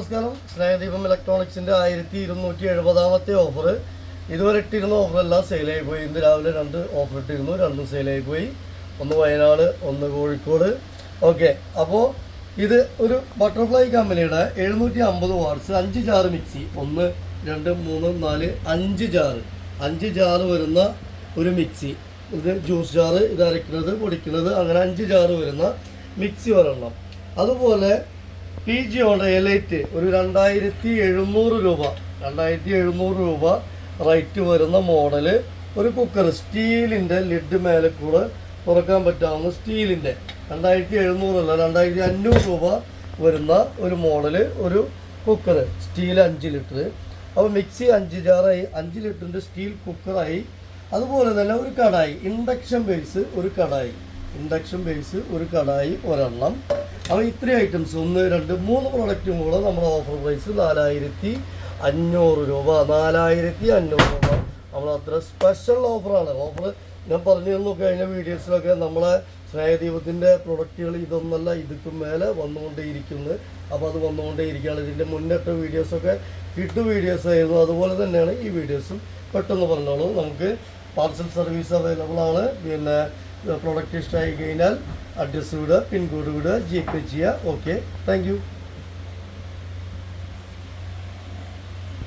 നമസ്കാരം. സ്നേഹദീപം ഇലക്ട്രോണിക്സിൻ്റെ 1270 ഓഫർ. ഇതുവരെ ഇട്ടിരുന്ന ഓഫറെല്ലാം സെയിലായി പോയി. ഇന്ന് രാവിലെ 2 ഓഫർ ഇട്ടിരുന്നു, 2 സെയിലായി പോയി. ഒന്ന് വയനാട്, ഒന്ന് കോഴിക്കോട്. ഓക്കെ, അപ്പോൾ ഇത് ഒരു ബട്ടർഫ്ലൈ കമ്പനിയുടെ 750 വാട്ട്സ് 5 ജാർ മിക്സി. 1 2 3 4 5 ജാറ് വരുന്ന ഒരു മിക്സി. ഇത് ജ്യൂസ് ജാറ്, ഇത് അരയ്ക്കുന്നത്, പൊടിക്കുന്നത്, അങ്ങനെ 5 ജാറ് വരുന്ന മിക്സി ഒരെണ്ണം. അതുപോലെ PGOയുടെ എലൈറ്റ് ഒരു 2700 രൂപ, 2700 രൂപ റേറ്റ് വരുന്ന മോഡല് ഒരു കുക്കർ. സ്റ്റീലിൻ്റെ ലിഡ് മേലെ കൂടെ തുറക്കാൻ പറ്റാവുന്ന സ്റ്റീലിൻ്റെ 2700 അല്ല 2500 രൂപ വരുന്ന ഒരു മോഡല് ഒരു കുക്കർ. Steel 5 litre. അപ്പോൾ മിക്സി 5 ജാറായി, 5 ലിറ്ററിൻ്റെ സ്റ്റീൽ കുക്കറായി. അതുപോലെ തന്നെ ഒരു കടായി, ഇൻഡക്ഷൻ ബേസ് ഒരു കടായി ഒരെണ്ണം. അപ്പോൾ ഇത്രയും ഐറ്റംസ് 1 2 3 പ്രോഡക്റ്റും കൂടെ നമ്മുടെ ഓഫർ പ്രൈസ് 4500 രൂപ. 4500 രൂപ നമ്മൾ അത്ര സ്പെഷ്യൽ ഓഫറാണ്. ഓഫർ ഞാൻ പറഞ്ഞു തന്നു കഴിഞ്ഞ വീഡിയോസിലൊക്കെ. നമ്മളെ സ്നേഹദീപത്തിൻ്റെ പ്രൊഡക്റ്റുകൾ ഇതൊന്നല്ല, ഇതൊക്കെ മേലെ വന്നുകൊണ്ടേയിരിക്കുന്നത്. അപ്പോൾ അത് വന്നുകൊണ്ടേയിരിക്കുകയാണ്. ഇതിൻ്റെ മുന്നിട്ട വീഡിയോസൊക്കെ കിട്ടു വീഡിയോസ് ആയിരുന്നു. അതുപോലെ തന്നെയാണ് ഈ വീഡിയോസും. പെട്ടെന്ന് പറഞ്ഞോളൂ. നമുക്ക് പാർസൽ സർവീസ് അവൈലബിൾ ആണ്. പിന്നെ പ്രൊഡക്റ്റ് ഇഷ്ടമായി കഴിഞ്ഞാൽ അഡ്രസ്സ് വിടുക, പിൻകോഡ് വിടുക, GPay ചെയ്യുക. Okay, thank you.